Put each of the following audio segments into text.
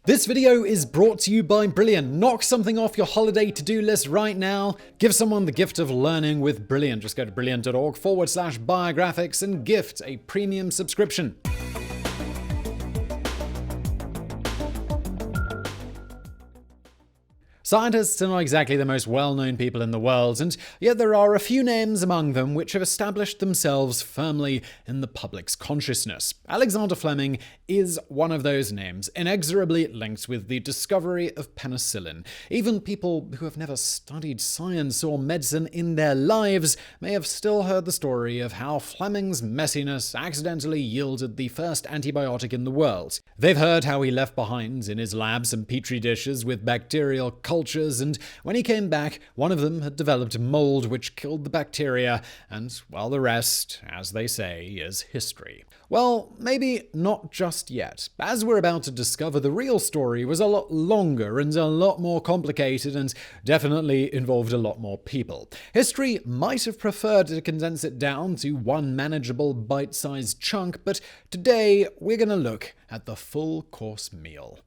This video is brought to you by Brilliant. Knock something off your holiday to-do list right now. Give someone the gift of learning with Brilliant. Just go to brilliant.org/biographics and gift a premium subscription. Scientists are not exactly the most well-known people in the world, and yet there are a few names among them which have established themselves firmly in the public's consciousness. Alexander Fleming is one of those names, inexorably linked with the discovery of penicillin. Even people who have never studied science or medicine in their lives may have still heard the story of how Fleming's messiness accidentally yielded the first antibiotic in the world. They've heard how he left behind in his lab some petri dishes with bacterial cultures, and when he came back, one of them had developed mold which killed the bacteria, and, well, the rest, as they say, is history. Well, maybe not just yet. As we're about to discover, the real story was a lot longer and a lot more complicated and definitely involved a lot more people. History might have preferred to condense it down to one manageable bite-sized chunk, but today we're going to look at the full course meal.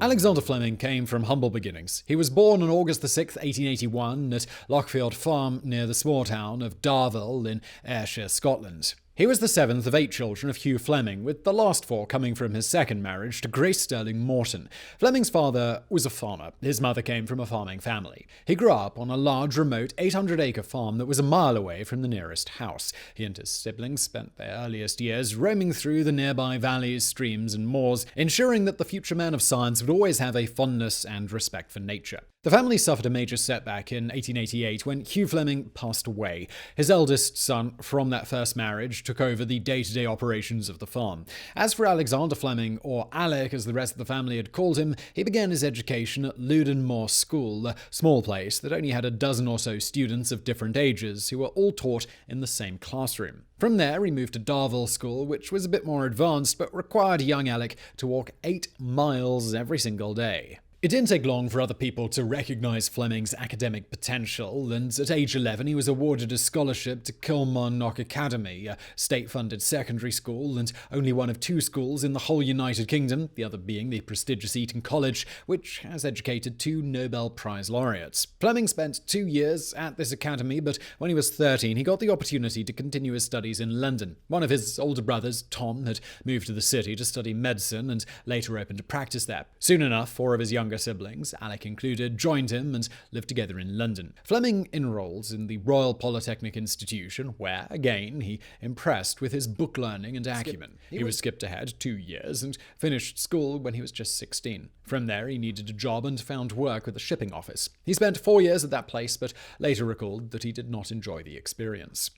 Alexander Fleming came from humble beginnings. He was born on August 6, 1881 at Lochfield Farm near the small town of Darvel in Ayrshire, Scotland. He was the seventh of 8 children of Hugh Fleming, with the last 4 coming from his second marriage to Grace Sterling Morton. Fleming's father was a farmer. His mother came from a farming family. He grew up on a large, remote 800-acre farm that was a mile away from the nearest house. He and his siblings spent their earliest years roaming through the nearby valleys, streams, and moors, ensuring that the future man of science would always have a fondness and respect for nature. The family suffered a major setback in 1888 when Hugh Fleming passed away. His eldest son from that first marriage took over the day-to-day operations of the farm. As for Alexander Fleming, or Ehrlich as the rest of the family had called him, he began his education at Louden Moor School, a small place that only had a dozen or so students of different ages who were all taught in the same classroom. From there, he moved to Darvel School, which was a bit more advanced but required young Ehrlich to walk 8 miles every single day. It didn't take long for other people to recognize Fleming's academic potential, and at age 11 he was awarded a scholarship to Kilmarnock Academy, a state-funded secondary school and only one of 2 schools in the whole United Kingdom, the other being the prestigious Eton College, which has educated 2 Nobel Prize laureates. Fleming spent 2 years at this academy, but when he was 13 he got the opportunity to continue his studies in London. One of his older brothers, Tom, had moved to the city to study medicine and later opened a practice there. Soon enough, 4 of his younger siblings, Ehrlich included, joined him and lived together in London. Fleming enrolled in the Royal Polytechnic institution, where, again, he impressed with his book learning and acumen. He was skipped ahead 2 years and finished school when he was just 16. From there, he needed a job and found work with a shipping office. He spent 4 years at that place, but later recalled that he did not enjoy the experience.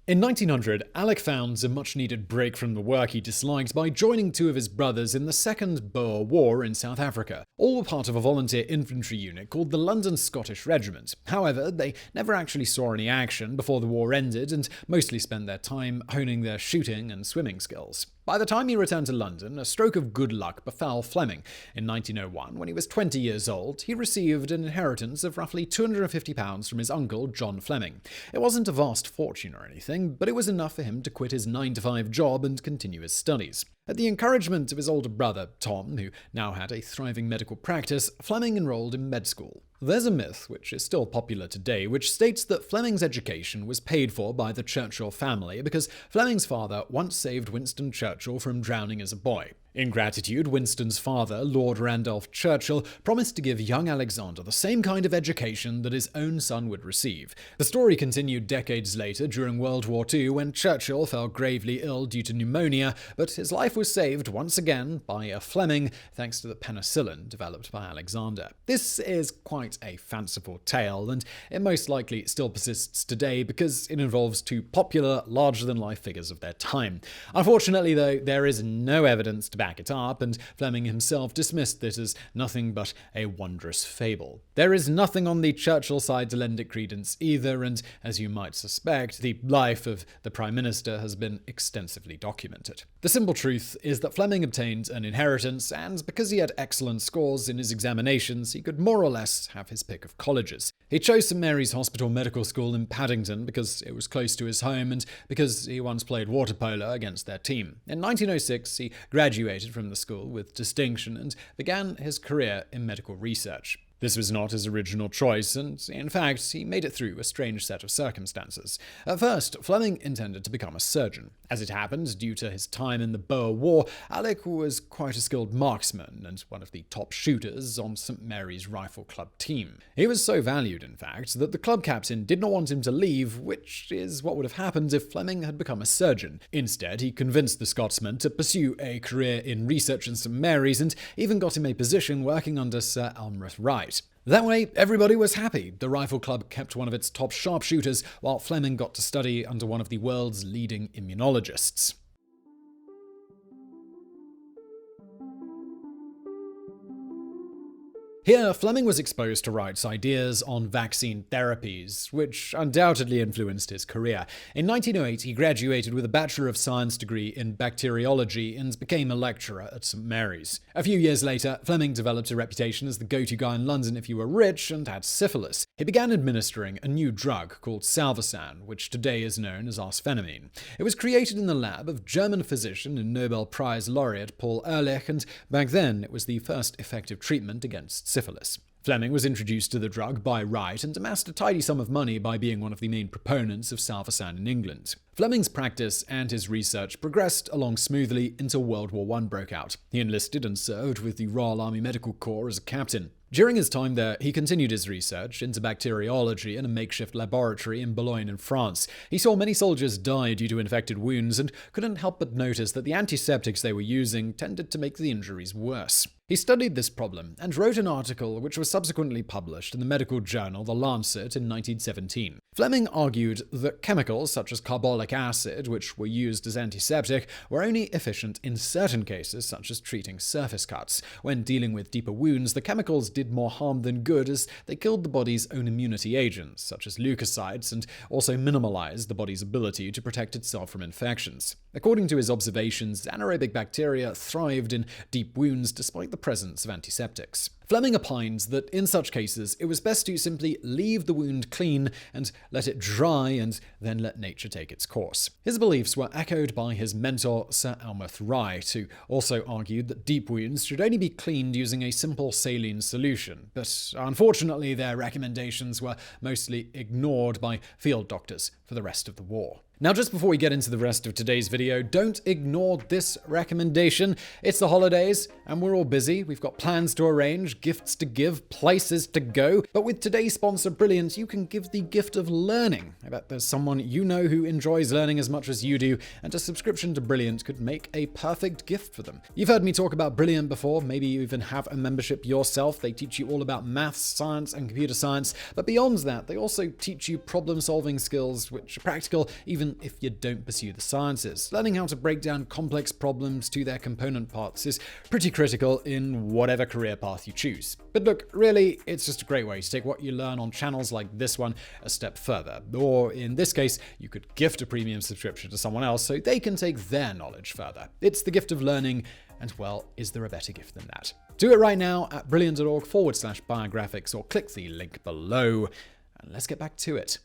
In 1900, Ehrlich found a much-needed break from the work he disliked by joining 2 of his brothers in the Second Boer War in South Africa. All were part of a volunteer infantry unit called the London Scottish Regiment. However, they never actually saw any action before the war ended and mostly spent their time honing their shooting and swimming skills. By the time he returned to London, a stroke of good luck befell Fleming. In 1901, when he was 20 years old, he received an inheritance of roughly £250 from his uncle, John Fleming. It wasn't a vast fortune or anything, but it was enough for him to quit his 9-to-5 job and continue his studies. At the encouragement of his older brother, Tom, who now had a thriving medical practice, Fleming enrolled in med school. There's a myth, which is still popular today, which states that Fleming's education was paid for by the Churchill family because Fleming's father once saved Winston Churchill from drowning as a boy. In gratitude, Winston's father, Lord Randolph Churchill, promised to give young Alexander the same kind of education that his own son would receive. The story continued decades later during World War II when Churchill fell gravely ill due to pneumonia, but his life was saved once again by a Fleming thanks to the penicillin developed by Alexander. This is quite a fanciful tale, and it most likely still persists today because it involves 2 popular, larger-than-life figures of their time. Unfortunately, though, there is no evidence to back back it up, and Fleming himself dismissed it as nothing but a wondrous fable. There is nothing on the Churchill side to lend it credence either, and as you might suspect, the life of the Prime Minister has been extensively documented. The simple truth is that Fleming obtained an inheritance, and because he had excellent scores in his examinations, he could more or less have his pick of colleges. He chose St Mary's Hospital Medical School in Paddington because it was close to his home and because he once played water polo against their team. In 1906, he graduated from the school with distinction and began his career in medical research. This was not his original choice, and in fact, he made it through a strange set of circumstances. At first, Fleming intended to become a surgeon. As it happened, due to his time in the Boer War, Ehrlich was quite a skilled marksman and one of the top shooters on St Mary's Rifle Club team. He was so valued, in fact, that the club captain did not want him to leave, which is what would have happened if Fleming had become a surgeon. Instead, he convinced the Scotsman to pursue a career in research in St Mary's and even got him a position working under Sir Elmroth Wright. That way, everybody was happy. The Rifle Club kept one of its top sharpshooters, while Fleming got to study under one of the world's leading immunologists. Here, Fleming was exposed to Wright's ideas on vaccine therapies, which undoubtedly influenced his career. In 1908, he graduated with a Bachelor of Science degree in bacteriology and became a lecturer at St Mary's. A few years later, Fleming developed a reputation as the go-to guy in London if you were rich and had syphilis. He began administering a new drug called Salvarsan, which today is known as arsphenamine. It was created in the lab of German physician and Nobel Prize laureate Paul Ehrlich, and back then it was the first effective treatment against syphilis. Fleming was introduced to the drug by Wright and amassed a tidy sum of money by being one of the main proponents of Salvarsan in England. Fleming's practice and his research progressed along smoothly until World War I broke out. He enlisted and served with the Royal Army Medical Corps as a captain. During his time there, he continued his research into bacteriology in a makeshift laboratory in Boulogne in France. He saw many soldiers die due to infected wounds and couldn't help but notice that the antiseptics they were using tended to make the injuries worse. He studied this problem and wrote an article which was subsequently published in the medical journal The Lancet in 1917. Fleming argued that chemicals such as carbolic acid, which were used as antiseptic, were only efficient in certain cases, such as treating surface cuts. When dealing with deeper wounds, the chemicals did more harm than good as they killed the body's own immunity agents, such as leukocytes, and also minimalized the body's ability to protect itself from infections. According to his observations, anaerobic bacteria thrived in deep wounds despite the presence of antiseptics. Fleming opines that in such cases it was best to simply leave the wound clean and let it dry and then let nature take its course. His beliefs were echoed by his mentor Sir Elmroth Wright, who also argued that deep wounds should only be cleaned using a simple saline solution, but unfortunately their recommendations were mostly ignored by field doctors for the rest of the war. Now, just before we get into the rest of today's video, don't ignore this recommendation. It's the holidays, and we're all busy. We've got plans to arrange, gifts to give, places to go. But with today's sponsor, Brilliant, you can give the gift of learning. I bet there's someone you know who enjoys learning as much as you do, and a subscription to Brilliant could make a perfect gift for them. You've heard me talk about Brilliant before. Maybe you even have a membership yourself. They teach you all about maths, science, and computer science. But beyond that, they also teach you problem-solving skills, which are practical even if you don't pursue the sciences. Learning how to break down complex problems to their component parts is pretty critical in whatever career path you choose. But look, really, it's just a great way to take what you learn on channels like this one a step further. Or in this case, you could gift a premium subscription to someone else so they can take their knowledge further. It's the gift of learning, and well, is there a better gift than that? Do it right now at brilliant.org/biographics or click the link below. And let's get back to it.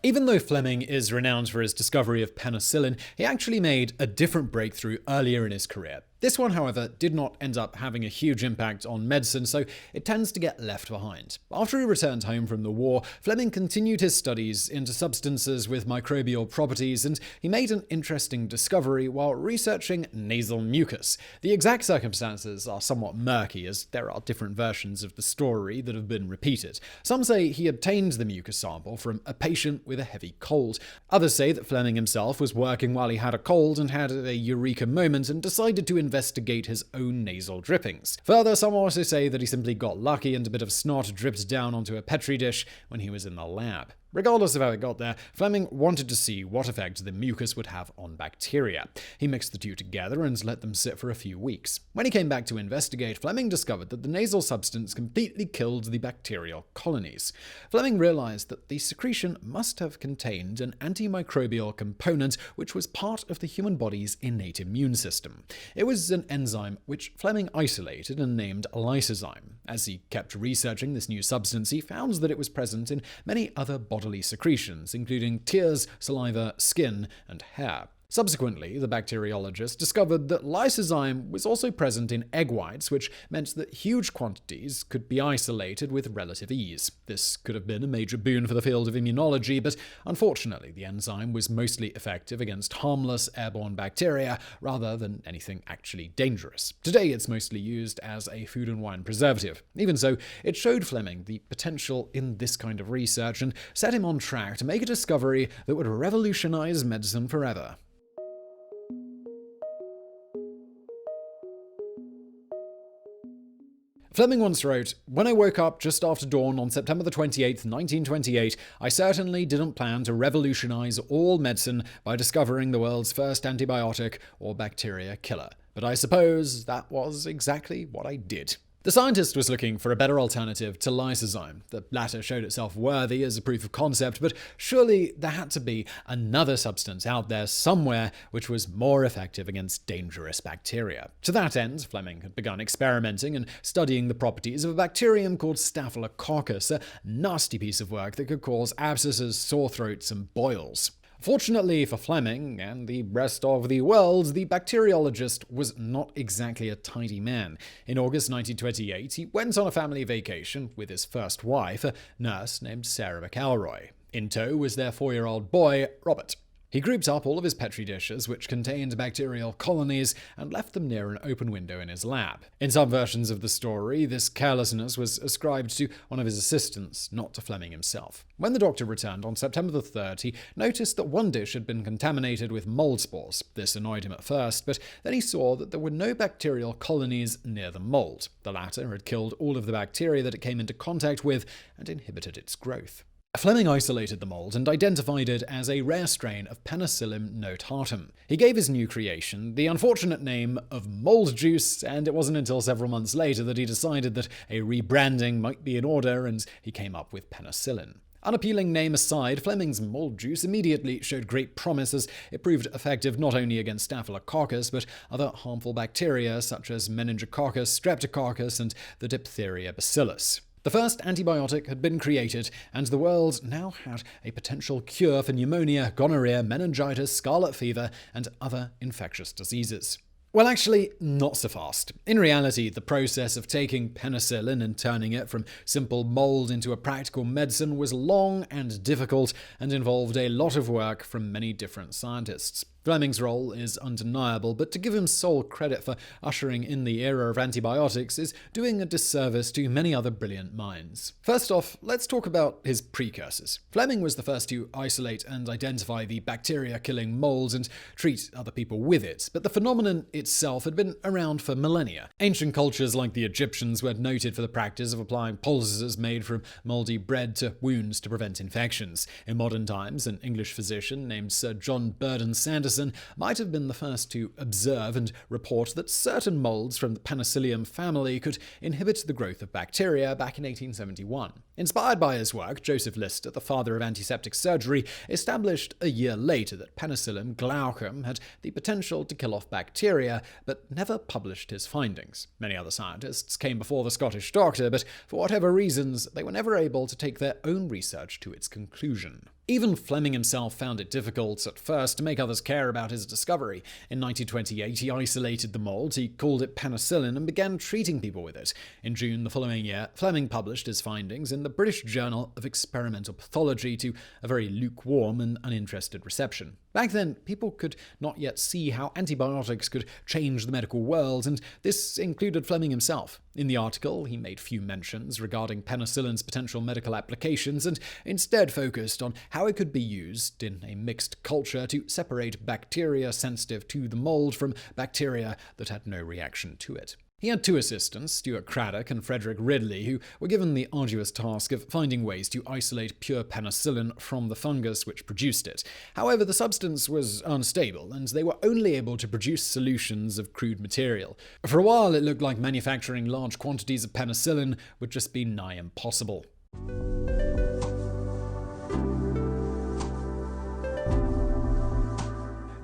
Even though Fleming is renowned for his discovery of penicillin, he actually made a different breakthrough earlier in his career. This one, however, did not end up having a huge impact on medicine, so it tends to get left behind. After he returned home from the war, Fleming continued his studies into substances with microbial properties, and he made an interesting discovery while researching nasal mucus. The exact circumstances are somewhat murky, as there are different versions of the story that have been repeated. Some say he obtained the mucus sample from a patient with a heavy cold. Others say that Fleming himself was working while he had a cold and had a eureka moment and decided to investigate his own nasal drippings. Further, some also say that he simply got lucky and a bit of snot dripped down onto a petri dish when he was in the lab. Regardless of how it got there, Fleming wanted to see what effect the mucus would have on bacteria. He mixed the two together and let them sit for a few weeks. When he came back to investigate, Fleming discovered that the nasal substance completely killed the bacterial colonies. Fleming realized that the secretion must have contained an antimicrobial component which was part of the human body's innate immune system. It was an enzyme which Fleming isolated and named lysozyme. As he kept researching this new substance, he found that it was present in many other bodily secretions, including tears, saliva, skin, and hair. Subsequently, the bacteriologist discovered that lysozyme was also present in egg whites, which meant that huge quantities could be isolated with relative ease. This could have been a major boon for the field of immunology, but unfortunately the enzyme was mostly effective against harmless airborne bacteria rather than anything actually dangerous. Today it's mostly used as a food and wine preservative. Even so, it showed Fleming the potential in this kind of research and set him on track to make a discovery that would revolutionize medicine forever. Fleming once wrote, "When I woke up just after dawn on September 28, 1928, I certainly didn't plan to revolutionize all medicine by discovering the world's first antibiotic or bacteria killer. But I suppose that was exactly what I did." The scientist was looking for a better alternative to lysozyme. The latter showed itself worthy as a proof of concept, but surely there had to be another substance out there somewhere which was more effective against dangerous bacteria. To that end, Fleming had begun experimenting and studying the properties of a bacterium called Staphylococcus, a nasty piece of work that could cause abscesses, sore throats, and boils. Fortunately for Fleming and the rest of the world, the bacteriologist was not exactly a tidy man. In August 1928, he went on a family vacation with his first wife, a nurse named Sarah McElroy. In tow was their 4-year-old boy, Robert. He grouped up all of his petri dishes, which contained bacterial colonies, and left them near an open window in his lab. In some versions of the story, this carelessness was ascribed to one of his assistants, not to Fleming himself. When the doctor returned on September the 3rd, he noticed that one dish had been contaminated with mold spores. This annoyed him at first, but then he saw that there were no bacterial colonies near the mold. The latter had killed all of the bacteria that it came into contact with and inhibited its growth. Fleming isolated the mold and identified it as a rare strain of Penicillium notatum. He gave his new creation the unfortunate name of mold juice, and it wasn't until several months later that he decided that a rebranding might be in order, and he came up with penicillin. Unappealing name aside, Fleming's mold juice immediately showed great promise as it proved effective not only against Staphylococcus, but other harmful bacteria such as Meningococcus, Streptococcus, and the diphtheria bacillus. The first antibiotic had been created, and the world now had a potential cure for pneumonia, gonorrhea, meningitis, scarlet fever, and other infectious diseases. Well, actually, not so fast. In reality, the process of taking penicillin and turning it from simple mold into a practical medicine was long and difficult and involved a lot of work from many different scientists. Fleming's role is undeniable, but to give him sole credit for ushering in the era of antibiotics is doing a disservice to many other brilliant minds. First off, let's talk about his precursors. Fleming was the first to isolate and identify the bacteria-killing mold and treat other people with it, but the phenomenon itself had been around for millennia. Ancient cultures like the Egyptians were noted for the practice of applying poultices made from moldy bread to wounds to prevent infections. In modern times, an English physician named Sir John Burdon-Sanderson might have been the first to observe and report that certain molds from the Penicillium family could inhibit the growth of bacteria back in 1871. Inspired by his work, Joseph Lister, the father of antiseptic surgery, established a year later that Penicillium glaucum had the potential to kill off bacteria, but never published his findings. Many other scientists came before the Scottish doctor, but for whatever reasons, they were never able to take their own research to its conclusion. Even Fleming himself found it difficult at first to make others care about his discovery. In 1928, he isolated the mold, he called it penicillin, and began treating people with it. In June the following year, Fleming published his findings in the British Journal of Experimental Pathology to a very lukewarm and uninterested reception. Back then, people could not yet see how antibiotics could change the medical world, and this included Fleming himself. In the article, he made few mentions regarding penicillin's potential medical applications and instead focused on how it could be used in a mixed culture to separate bacteria sensitive to the mold from bacteria that had no reaction to it. He had two assistants, Stuart Craddock and Frederick Ridley, who were given the arduous task of finding ways to isolate pure penicillin from the fungus which produced it. However, the substance was unstable, and they were only able to produce solutions of crude material. For a while, it looked like manufacturing large quantities of penicillin would just be nigh impossible.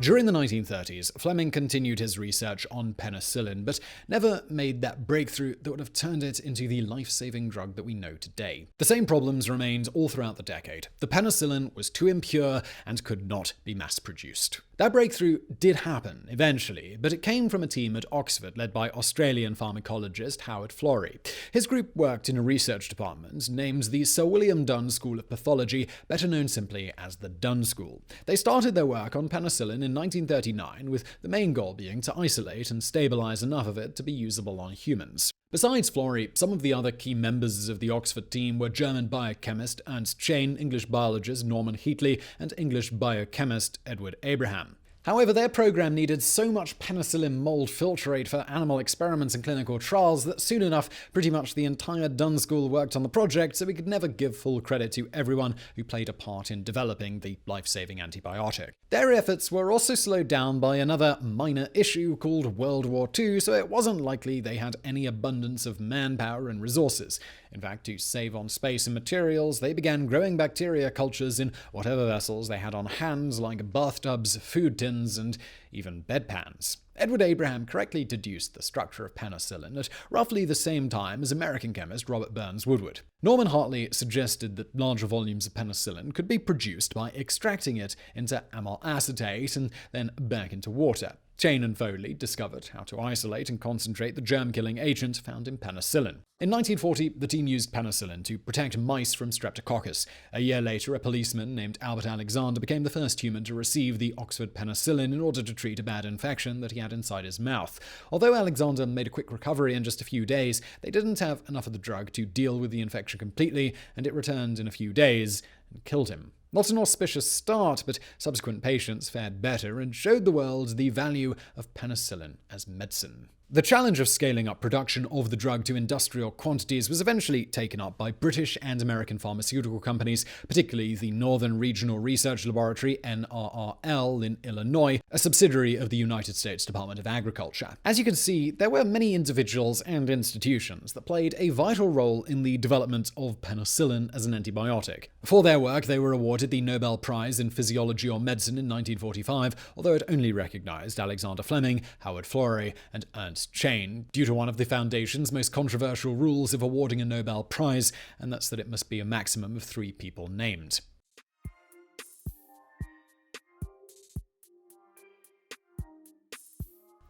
During the 1930s, Fleming continued his research on penicillin, but never made that breakthrough that would have turned it into the life-saving drug that we know today. The same problems remained all throughout the decade. The penicillin was too impure and could not be mass-produced. That breakthrough did happen, eventually, but it came from a team at Oxford led by Australian pharmacologist Howard Florey. His group worked in a research department named the Sir William Dunn School of Pathology, better known simply as the Dunn School. They started their work on penicillin in 1939, with the main goal being to isolate and stabilize enough of it to be usable on humans. Besides Florey, some of the other key members of the Oxford team were German biochemist Ernst Chain, English biologist Norman Heatley, and English biochemist Edward Abraham. However, their program needed so much penicillin mold filtrate for animal experiments and clinical trials that soon enough, pretty much the entire Dunn School worked on the project, so we could never give full credit to everyone who played a part in developing the life-saving antibiotic. Their efforts were also slowed down by another minor issue called World War II, so it wasn't likely they had any abundance of manpower and resources. In fact, to save on space and materials, they began growing bacteria cultures in whatever vessels they had on hand, like bathtubs, food tins, and even bedpans. Edward Abraham correctly deduced the structure of penicillin at roughly the same time as American chemist Robert Burns Woodward. Norman Hartley suggested that larger volumes of penicillin could be produced by extracting it into amyl acetate and then back into water. Chain and Foley discovered how to isolate and concentrate the germ-killing agent found in penicillin. In 1940, the team used penicillin to protect mice from streptococcus. A year later, a policeman named Albert Alexander became the first human to receive the Oxford penicillin in order to treat a bad infection that he had inside his mouth. Although Alexander made a quick recovery in just a few days, they didn't have enough of the drug to deal with the infection completely, and it returned in a few days and killed him. Not an auspicious start, but subsequent patients fared better and showed the world the value of penicillin as medicine. The challenge of scaling up production of the drug to industrial quantities was eventually taken up by British and American pharmaceutical companies, particularly the Northern Regional Research Laboratory, NRRL, in Illinois, a subsidiary of the United States Department of Agriculture. As you can see, there were many individuals and institutions that played a vital role in the development of penicillin as an antibiotic. For their work, they were awarded the Nobel Prize in Physiology or Medicine in 1945, although it only recognized Alexander Fleming, Howard Florey, and Ernst Chain, due to one of the Foundation's most controversial rules of awarding a Nobel Prize, and that's that it must be a maximum of 3 people named.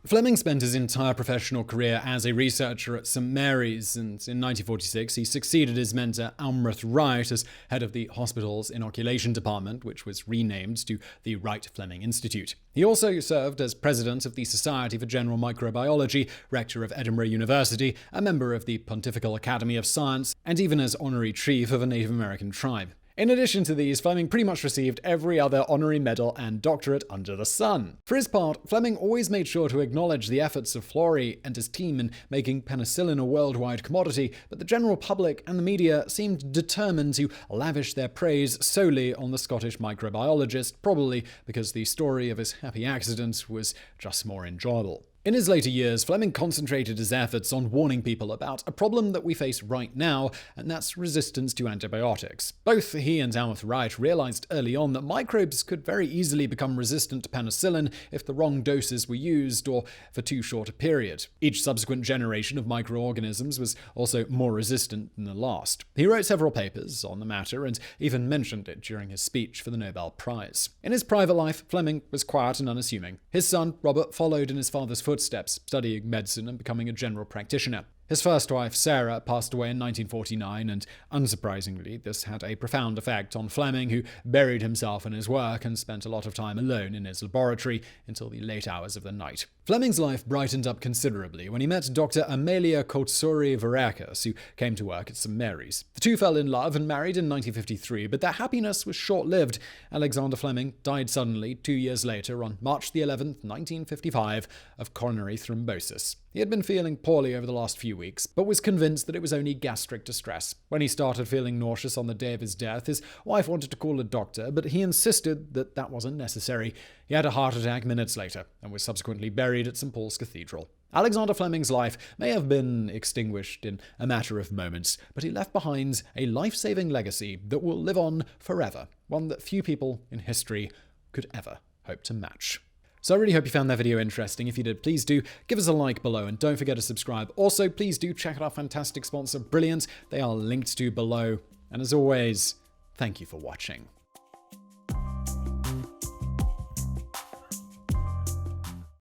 Fleming spent his entire professional career as a researcher at St Mary's, and in 1946 he succeeded his mentor Almroth Wright as head of the hospital's inoculation department, which was renamed to the Wright-Fleming Institute. He also served as president of the Society for General Microbiology, rector of Edinburgh University, a member of the Pontifical Academy of Science, and even as honorary chief of a Native American tribe. In addition to these, Fleming pretty much received every other honorary medal and doctorate under the sun. For his part, Fleming always made sure to acknowledge the efforts of Florey and his team in making penicillin a worldwide commodity, but the general public and the media seemed determined to lavish their praise solely on the Scottish microbiologist, probably because the story of his happy accident was just more enjoyable. In his later years, Fleming concentrated his efforts on warning people about a problem that we face right now, and that's resistance to antibiotics. Both he and Almroth Wright realized early on that microbes could very easily become resistant to penicillin if the wrong doses were used or for too short a period. Each subsequent generation of microorganisms was also more resistant than the last. He wrote several papers on the matter and even mentioned it during his speech for the Nobel Prize. In his private life, Fleming was quiet and unassuming. His son, Robert, followed in his father's footsteps, studying medicine and becoming a general practitioner. His first wife, Sarah, passed away in 1949, and unsurprisingly, this had a profound effect on Fleming, who buried himself in his work and spent a lot of time alone in his laboratory until the late hours of the night. Fleming's life brightened up considerably when he met Dr. Amelia Kotsuri-Varakis, who came to work at St Mary's. The two fell in love and married in 1953, but their happiness was short-lived. Alexander Fleming died suddenly 2 years later on March the 11th, 1955, of coronary thrombosis. He had been feeling poorly over the last few weeks, but was convinced that it was only gastric distress. When he started feeling nauseous on the day of his death, his wife wanted to call a doctor, but he insisted that that wasn't necessary. He had a heart attack minutes later, and was subsequently buried at St. Paul's Cathedral. Alexander Fleming's life may have been extinguished in a matter of moments, but he left behind a life-saving legacy that will live on forever, one that few people in history could ever hope to match. So I really hope you found that video interesting. If you did, please do give us a like below and don't forget to subscribe. Also, please do check out our fantastic sponsor, Brilliant. They are linked to below. And as always, thank you for watching.